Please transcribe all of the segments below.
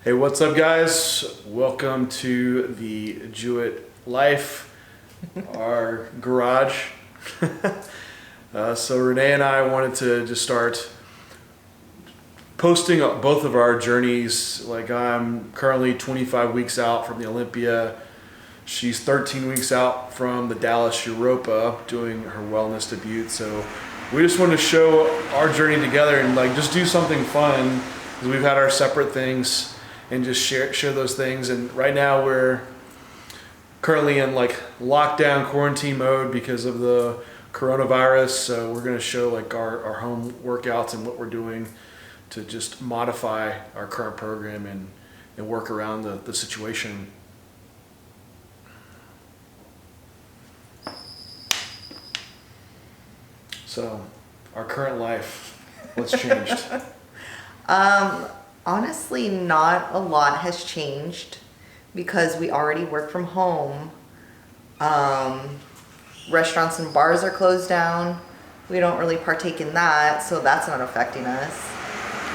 Hey, what's up, guys? Welcome to the Jewett Life, our garage. So Renee and I wanted to just start posting both of our journeys. Like, I'm currently 25 weeks out from the Olympia. She's 13 weeks out from the Dallas Europa doing her wellness debut. So we just wanted to show our journey together and like just do something fun, because we've had our separate things, and just share those things. And right now we're currently in like lockdown quarantine mode because of the coronavirus. So we're going to show like our home workouts and what we're doing to just modify our current program and work around the situation. So our current life, what's changed? Honestly, not a lot has changed because we already work from home. Restaurants and bars are closed down. We don't really partake in that, so that's not affecting us.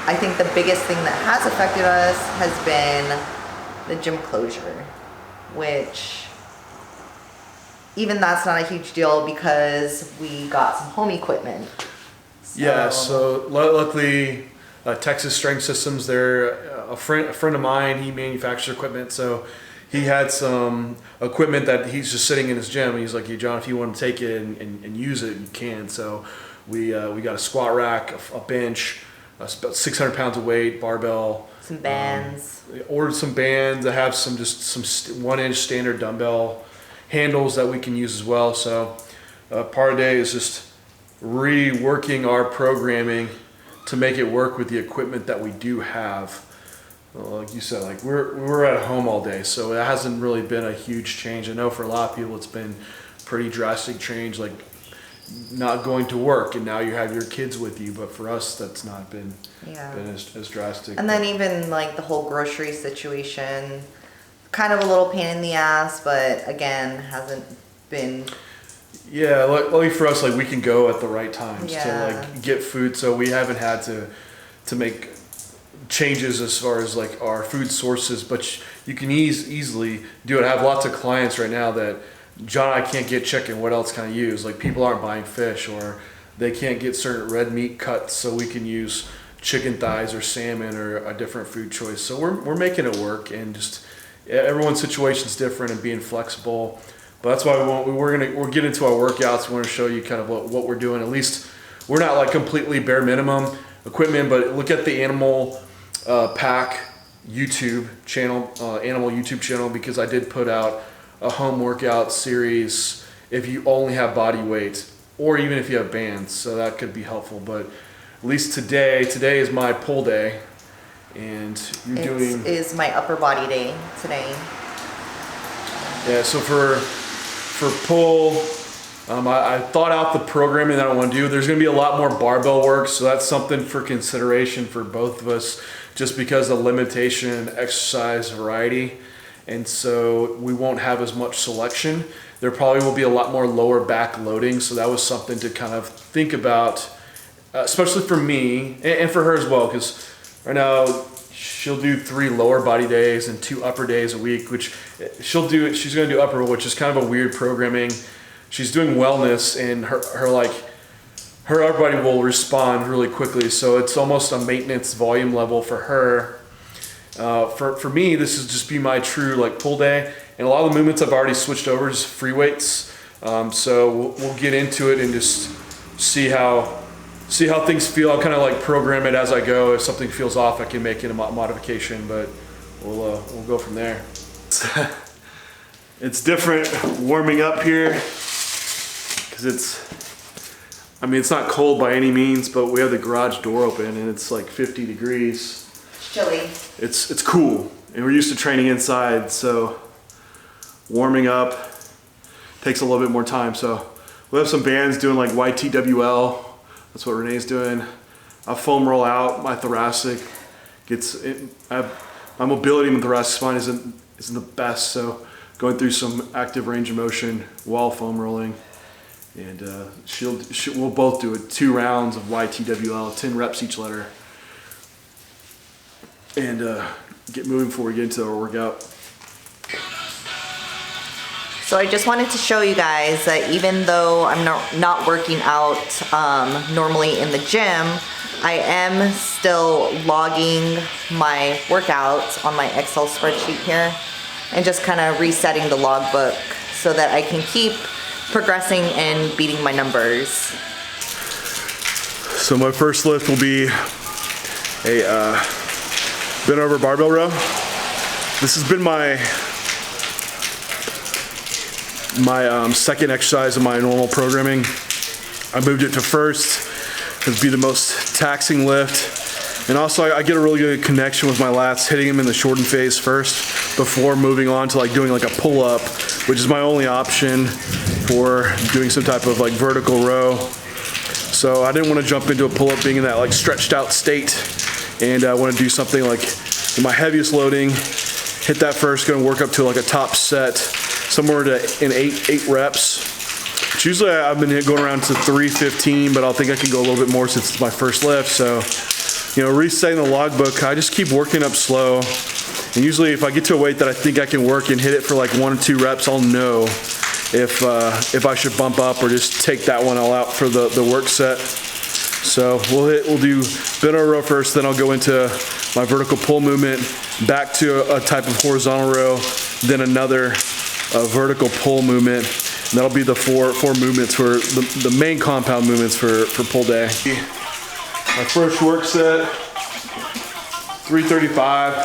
I think the biggest thing that has affected us has been the gym closure, which even that's not a huge deal because we got some home equipment. Yeah, so luckily Texas Strength Systems, they're a friend of mine. He manufactures equipment, so he had some equipment that he's just sitting in his gym. He's like, "Hey, John, if you want to take it and use it, you can." So we got a squat rack, a bench, about 600 pounds of weight, barbell, some bands. Ordered some bands. I have some 1-inch standard dumbbell handles that we can use as well. So part of the day is just reworking our programming to make it work with the equipment that we do have. Like you said, like we're at home all day, so it hasn't really been a huge change. I know for a lot of people it's been pretty drastic change, like not going to work and now you have your kids with you, but for us that's not been as drastic. And then even like the whole grocery situation, kind of a little pain in the ass, but again, hasn't been. Yeah, luckily for us, like we can go at the right times to Yeah. like get food, so we haven't had to make changes as far as like our food sources, but you can easily do it. I have lots of clients right now that, "John, I can't get chicken, what else can I use?" Like people aren't buying fish, or they can't get certain red meat cuts, so we can use chicken thighs or salmon or a different food choice. So we're making it work, and just everyone's situation's different and being flexible. But that's why we'll get into our workouts. We want to show you kind of what we're doing. At least we're not like completely bare minimum equipment, but look at the Animal Pack YouTube channel, Animal YouTube channel, because I did put out a home workout series if you only have body weight, or even if you have bands, so that could be helpful. But at least today is my pull day, and It is my upper body day today. Yeah, so for pull, I thought out the programming that I want to do. There's going to be a lot more barbell work, so that's something for consideration for both of us, just because of limitation in exercise variety. And so we won't have as much selection. There probably will be a lot more lower back loading, so that was something to kind of think about, especially for me and for her as well, because right now she'll do 3 lower body days and 2 upper days a week, which she's going to do upper, which is kind of a weird programming. She's doing wellness, and her upper body will respond really quickly. So it's almost a maintenance volume level for her. For me, this is just be my true like pull day. And a lot of the movements I've already switched over to free weights. So we'll get into it and just see how things feel. I'll kind of like program it as I go. If something feels off, I can make it a modification, but we'll go from there. It's different warming up here because it's not cold by any means, but we have the garage door open and it's like 50 degrees. It's chilly. It's cool, and we're used to training inside, so warming up takes a little bit more time. So we have some bands doing like YTWL. That's what Renee's doing. I foam roll out my thoracic. My mobility in the thoracic spine isn't the best, so going through some active range of motion while foam rolling. And we'll both do it. 2 rounds of YTWL, 10 reps each letter. And get moving before we get into our workout. So I just wanted to show you guys that even though I'm not working out normally in the gym, I am still logging my workouts on my Excel spreadsheet here and just kind of resetting the logbook so that I can keep progressing and beating my numbers. So my first lift will be a bent over barbell row. This has been my second exercise of my normal programming. I moved it to first. It'd be the most taxing lift. And also I get a really good connection with my lats, hitting them in the shortened phase first before moving on to like doing like a pull up, which is my only option for doing some type of like vertical row. So I didn't want to jump into a pull up being in that like stretched out state, and I want to do something like my heaviest loading, hit that first, going to work up to like a top set, somewhere to in eight reps. Which usually I've been going around to 315, but I think I can go a little bit more since it's my first lift. So, you know, resetting the logbook, I just keep working up slow. And usually if I get to a weight that I think I can work and hit it for like 1 or 2 reps, I'll know if I should bump up or just take that one all out for the work set. So we'll do bent over row first, then I'll go into my vertical pull movement, back to a type of horizontal row, then another vertical pull movement. And that'll be the four movements for the main compound movements for pull day. My first work set, 335.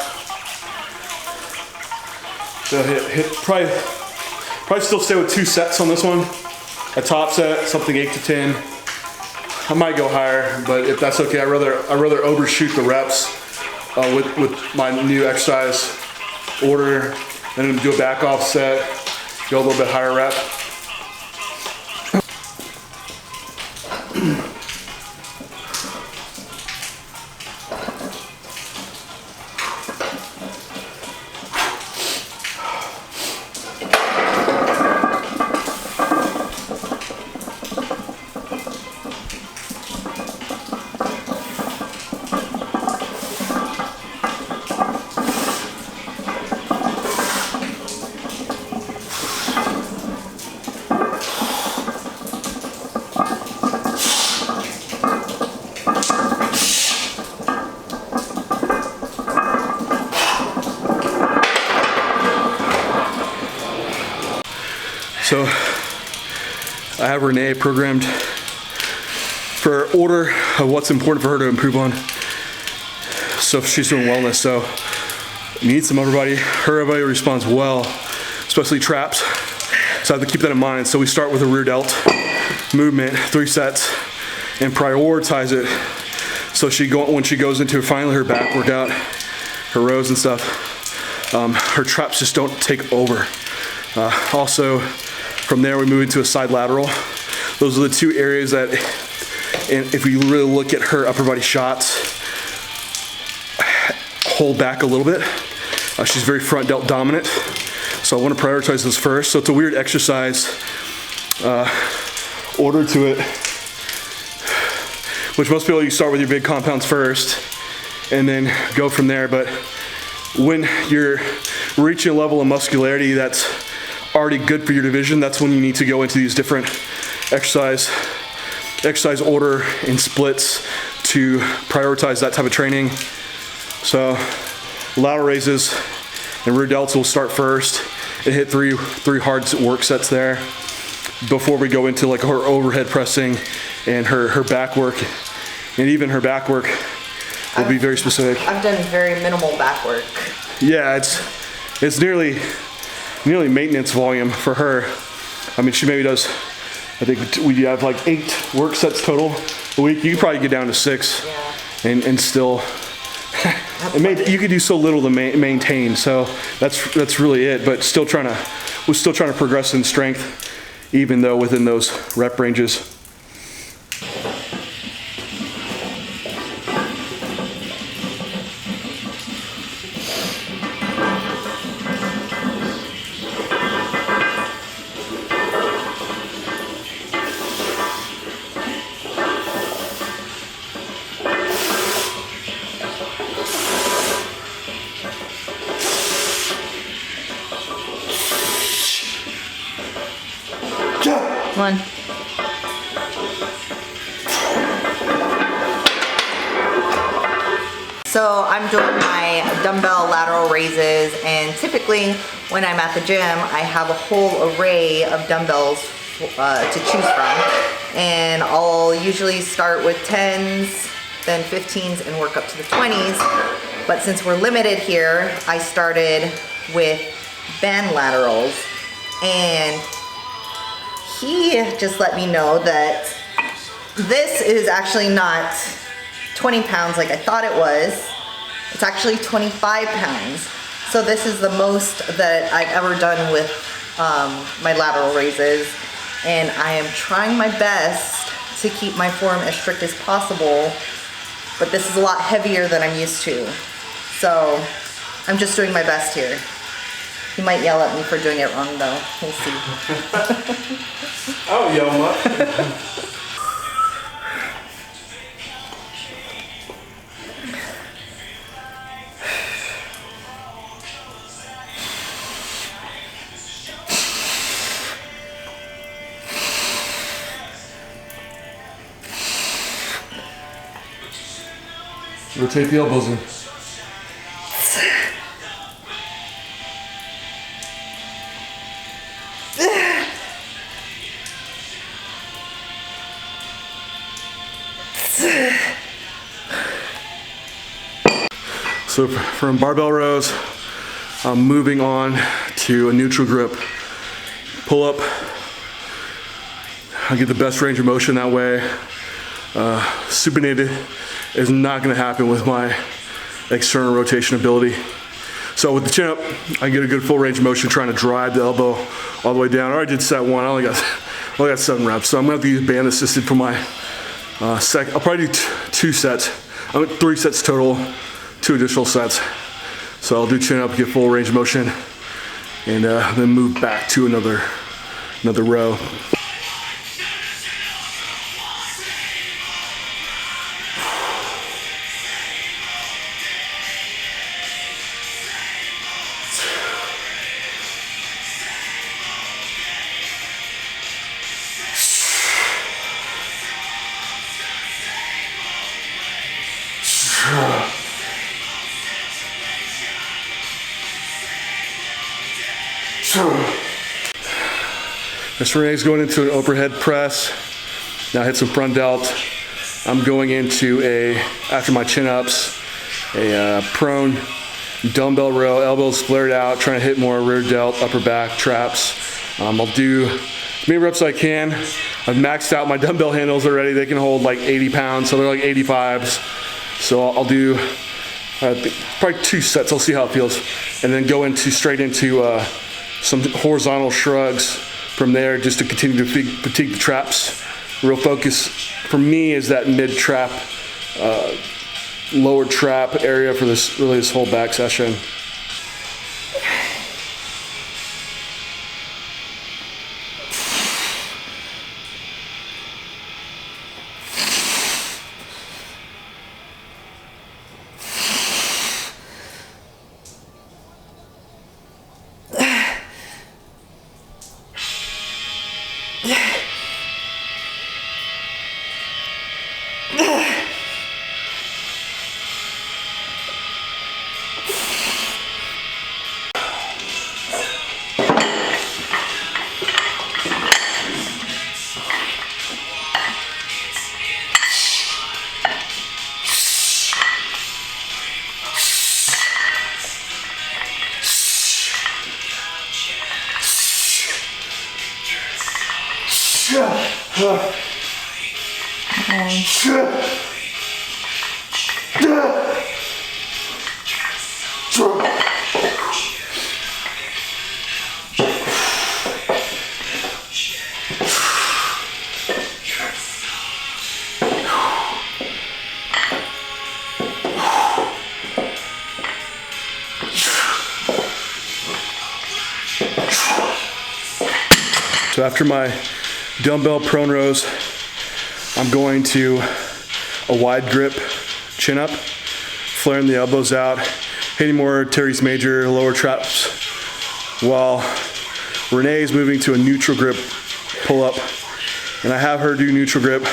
So hit probably still stay with 2 sets on this one. A top set, something 8 to 10. I might go higher, but if that's okay, I'd rather overshoot the reps with my new exercise order, and then do a back off set, go a little bit higher rep. So I have Renee programmed for order of what's important for her to improve on. So she's doing wellness, so needs some upper body. Her upper body responds well, especially traps. So I have to keep that in mind. So we start with a rear delt movement, 3 sets, and prioritize it. So when she goes into finally her back workout, her rows and stuff, her traps just don't take over. Also, from there we move into a side lateral. Those are the 2 areas that, and if we really look at her upper body shots, hold back a little bit. She's very front delt dominant, so I want to prioritize those first. So it's a weird exercise order to it, which most people, you start with your big compounds first and then go from there. But when you're reaching a level of muscularity that's already good for your division, that's when you need to go into these different exercise order and splits to prioritize that type of training. So lateral raises and rear delts will start first and hit three hard work sets there before we go into like her overhead pressing and her back work. And even her back work will be very specific. I've done very minimal back work. Yeah, it's nearly maintenance volume for her. I mean, she maybe does, I think we have like 8 work sets total a week. You could probably get down to 6, yeah. and still, you could do so little to maintain. So that's really it. But we're still trying to progress in strength, even though within those rep ranges. Come on. So I'm doing my dumbbell lateral raises, and typically when I'm at the gym, I have a whole array of dumbbells to choose from. And I'll usually start with 10s, then 15s, and work up to the 20s. But since we're limited here, I started with band laterals, and he just let me know that this is actually not 20 pounds like I thought it was. It's actually 25 pounds. So this is the most that I've ever done with my lateral raises. And I am trying my best to keep my form as strict as possible, but this is a lot heavier than I'm used to. So I'm just doing my best here. He might yell at me for doing it wrong though. We'll see. I don't yell much. Rotate the elbows in. So from barbell rows, I'm moving on to a neutral grip pull up. I get the best range of motion that way. Supinated is not going to happen with my external rotation ability. So with the chin up, I get a good full range of motion trying to drive the elbow all the way down. I already did set one. I only got 7 reps, so I'm going to have to use band assisted for my second. I'll probably do 2 sets. I'm at 3 sets total, 2 additional sets. So I'll do chin up, get full range of motion, and then move back to another row. Miss Renee's going into an overhead press. Now hit some front delt. I'm going into after my chin ups, a prone dumbbell row, elbows flared out, trying to hit more rear delt, upper back traps. I'll do as many reps as I can. I've maxed out my dumbbell handles already. They can hold like 80 pounds, so they're like 85s. So I'll do probably 2 sets. I'll see how it feels, and then go straight into some horizontal shrugs from there, just to continue to fatigue the traps. Real focus for me is that mid trap, lower trap area for this whole back session. So after my dumbbell prone rows, I'm going to a wide grip chin up, flaring the elbows out, hitting more teres major, lower traps, while Renee's moving to a neutral grip pull up, And I have her do neutral grip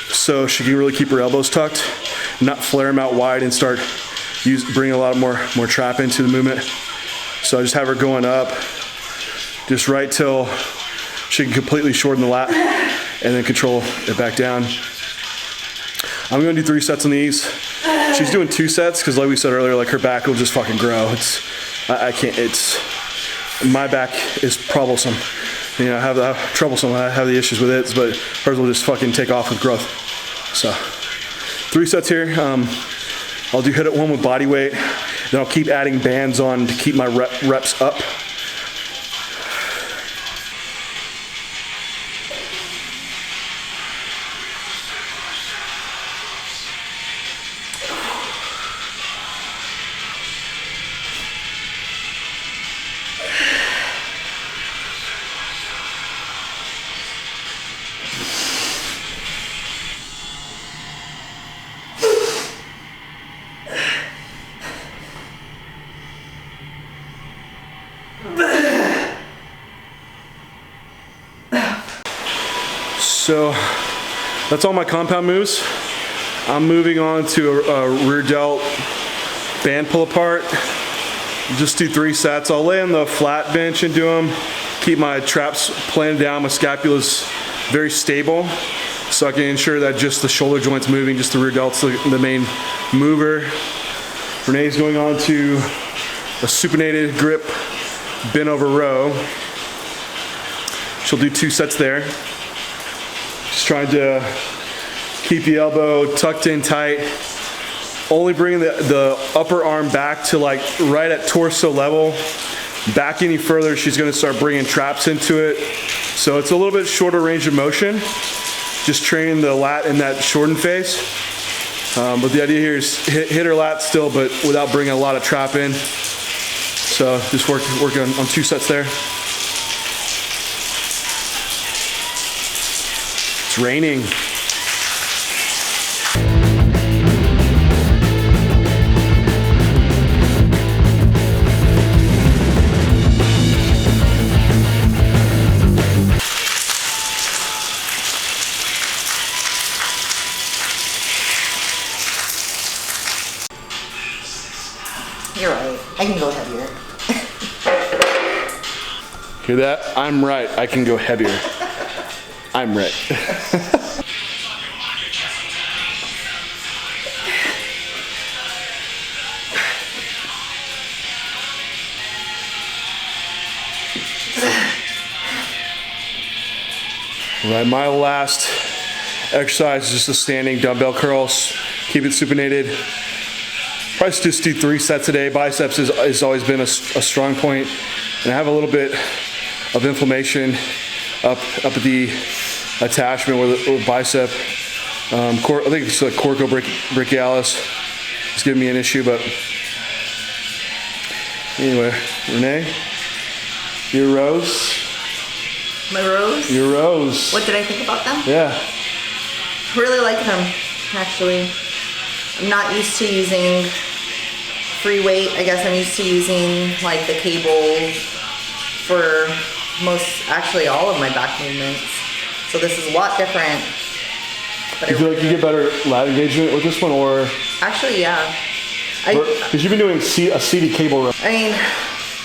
so she can really keep her elbows tucked, not flare them out wide and start bring a lot more trap into the movement. So I just have her going up, just right till she can completely shorten the lat and then control it back down. I'm gonna do 3 sets on these. She's doing 2 sets because like we said earlier, like her back will just fucking grow. I can't, my back is troublesome. You know, I have the issues with it, but hers will just fucking take off with growth. So 3 sets here. I'll hit it 1 with body weight, then I'll keep adding bands on to keep my reps up. So that's all my compound moves. I'm moving on to a rear delt band pull apart. Just do 3 sets. I'll lay on the flat bench and do them. Keep my traps planted down. My scapula's very stable, so I can ensure that just the shoulder joint's moving, just the rear delt's the main mover. Renee's going on to a supinated grip bent over row. She'll do 2 sets there. Just trying to keep the elbow tucked in tight. Only bringing the upper arm back to like right at torso level. Back any further, she's gonna start bringing traps into it. So it's a little bit shorter range of motion. Just training the lat in that shortened phase. But the idea here is hit her lat still, but without bringing a lot of trap in. So just working on 2 sets there. It's raining. You're right. I can go heavier. Hear that? I'm right. I can go heavier. I'm right. Right, my last exercise is just the standing dumbbell curls. Keep it supinated. Probably just do 3 sets a day. Biceps has always been a strong point, and I have a little bit of inflammation up at the attachment with bicep. I think it's like coracobrachialis. It's giving me an issue, but anyway, Renee, your rows. My rows? Your rows. What did I think about them? Yeah. Really like them, actually. I'm not used to using free weight. I guess I'm used to using like the cables for actually all of my back movements. So this is a lot different. But You feel like you get better lat engagement with this one, or? Actually, yeah. Because you've been doing a seated cable row. I mean,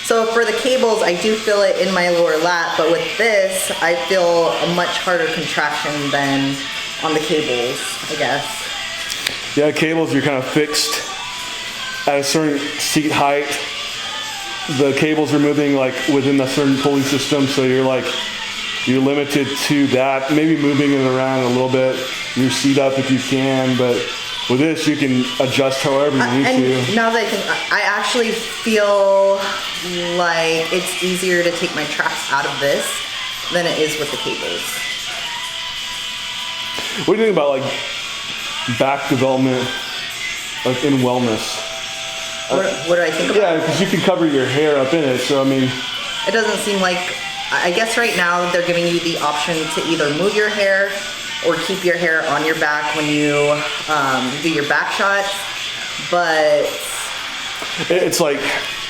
so for the cables, I do feel it in my lower lat, but with this, I feel a much harder contraction than on the cables, I guess. Yeah, cables, you're kind of fixed at a certain seat height. The cables are moving like within a certain pulley system, so you're limited to that. Maybe moving it around a little bit, your seat up if you can, but with this you can adjust however you need to. Now that I think, I actually feel like it's easier to take my traps out of this than it is with the cables. What do you think about like back development, like in wellness? What do I think about? Yeah, because you can cover your hair up in it, so I mean. It doesn't seem like, I guess right now they're giving you the option to either move your hair or keep your hair on your back when you do your back shots, but. It's like,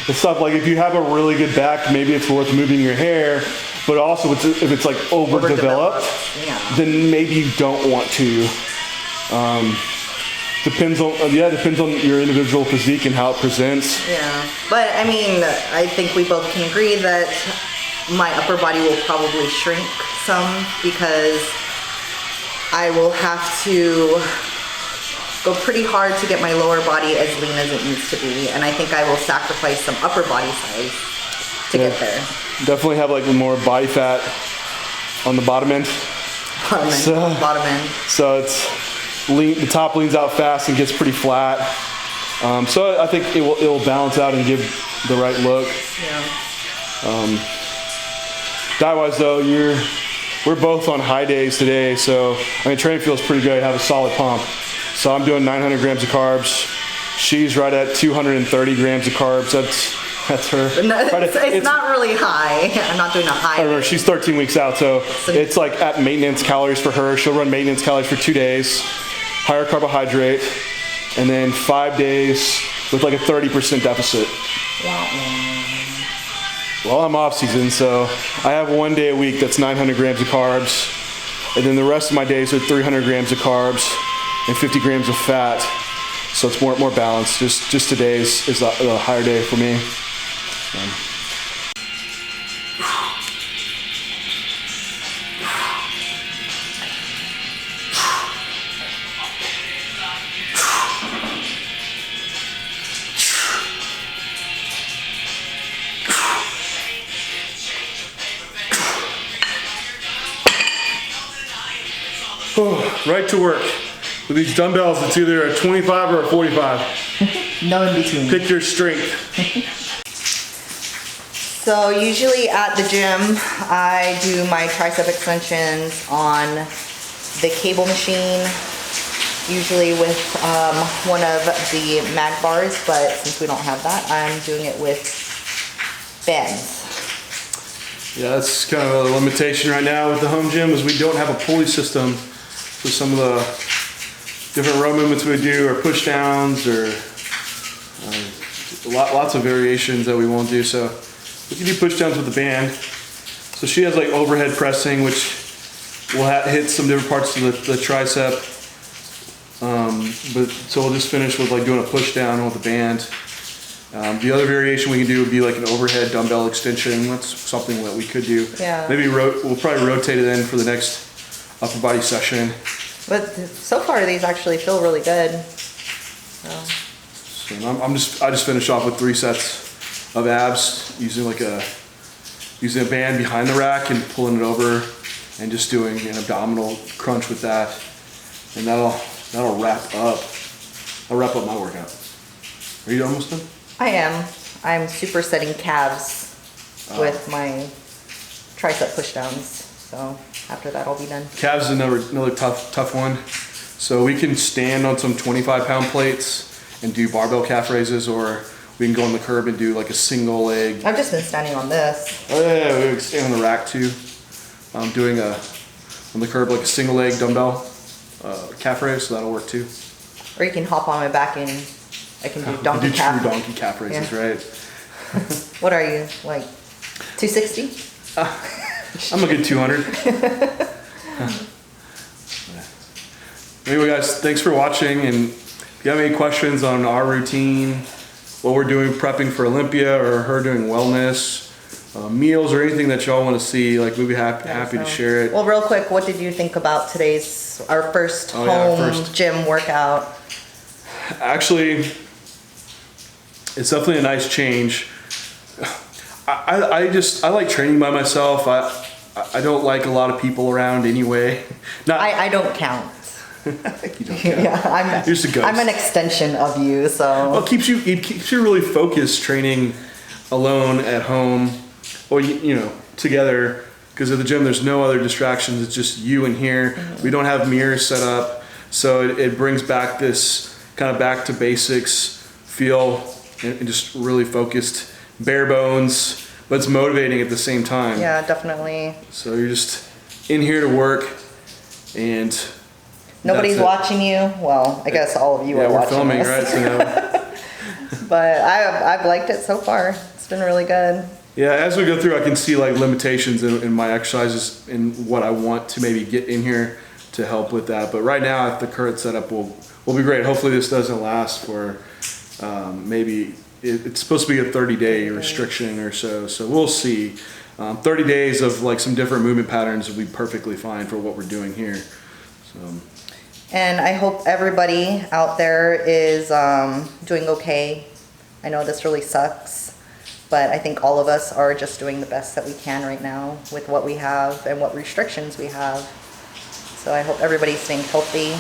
it's stuff like if you have a really good back, maybe it's worth moving your hair, But also, if it's like overdeveloped, yeah. then maybe you don't want to. Depends on your individual physique and how it presents. Yeah, but I mean, I think we both can agree that my upper body will probably shrink some because I will have to go pretty hard to get my lower body as lean as it needs to be, and I think I will sacrifice some upper body size to get there. Definitely have like more body fat on the bottom end. Bottom end. So it's lean. The top leans out fast and gets pretty flat. So I think it will balance out and give the right look. Yeah. Diet-wise though, we're both on high days today, so I mean training feels pretty good. I have a solid pump. So I'm doing 900 grams of carbs. She's right at 230 grams of carbs. That's her. It's not really high. I'm not doing a high. I don't know. She's 13 weeks out, so it's like at maintenance calories for her. She'll run maintenance calories for 2 days, higher carbohydrate, and then 5 days with like a 30% deficit. Well, I'm off season, so I have 1 day a week that's 900 grams of carbs, and then the rest of my days are 300 grams of carbs and 50 grams of fat. So it's more balanced. Just today's is a higher day for me. Right to work. With these dumbbells, it's either a 25 or a 45. No in between. Pick your strength. So usually at the gym, I do my tricep extensions on the cable machine, usually with one of the mag bars, but since we don't have that, I'm doing it with bands. Yeah, that's kind of a limitation right now with the home gym is we don't have a pulley system. So some of the different row movements we do are push downs or lots of variations that we won't do. So we can do push downs with the band. So she has like overhead pressing, which will hit some different parts of the tricep. But so we'll just finish with like doing a push down with the band. The other variation we can do would be like an overhead dumbbell extension. That's something that we could do. Yeah. Maybe we'll probably rotate it in for the next upper body session. But so far these actually feel really good. So I just finished off with 3 sets of abs using a band behind the rack and pulling it over and just doing an abdominal crunch with that, and that'll wrap up. I'll wrap up my workout. Are you almost done? I am. I'm supersetting calves with my tricep push downs. So after that, I'll be done. Calves is another tough one. So we can stand on some 25-pound plates and do barbell calf raises, or we can go on the curb and do like a single leg. I've just been standing on this. Oh yeah, we can stand on the rack too. Doing on the curb like a single leg dumbbell calf raise, so that'll work too. Or you can hop on my back and I can do donkey do calf. true donkey calf raises, Yeah. right? What are you, like 260? I'm a good 200. Anyway, guys, thanks for watching. And if you have any questions on our routine, what we're doing prepping for Olympia, or her doing wellness, meals, or anything that y'all want to see, like we'd be happy to share it. Well, real quick, what did you think about our first home gym workout? Actually, it's definitely a nice change. I like training by myself. I don't like a lot of people around anyway. I don't count. You don't count. Yeah, You're just a ghost. I'm an extension of you, so. Well, it keeps you really focused training alone at home, or together. Because at the gym, there's no other distractions. It's just you in here. Mm-hmm. We don't have mirrors set up, so it brings back this kind of back to basics feel, and just really focused, bare bones, but it's motivating at the same time. Yeah, definitely. So you're just in here to work, and nobody's watching you. Well, I guess all of you are watching. Yeah, we're filming, us. right? So But I've liked it so far. It's been really good. Yeah, as we go through, I can see like limitations in my exercises and what I want to maybe get in here to help with that. But right now, at the current setup, will be great. Hopefully, this doesn't last for maybe it's supposed to be a 30-day restriction or so. So we'll see. 30 days of like some different movement patterns will be perfectly fine for what we're doing here. So. And I hope everybody out there is doing okay. I know this really sucks, but I think all of us are just doing the best that we can right now with what we have and what restrictions we have. So I hope everybody's staying healthy.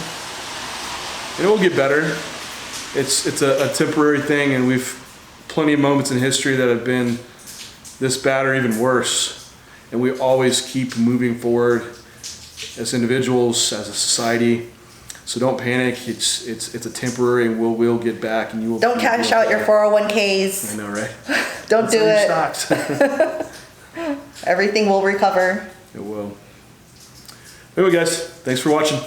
It will get better. It's a temporary thing, and we've plenty of moments in history that have been this bad or even worse. And we always keep moving forward as individuals, as a society. So don't panic. It's a temporary, and we'll get back, and you will. Don't cash out your 401ks. I know, right? Don't do it. Stocks. Everything will recover. It will. Anyway, guys, thanks for watching.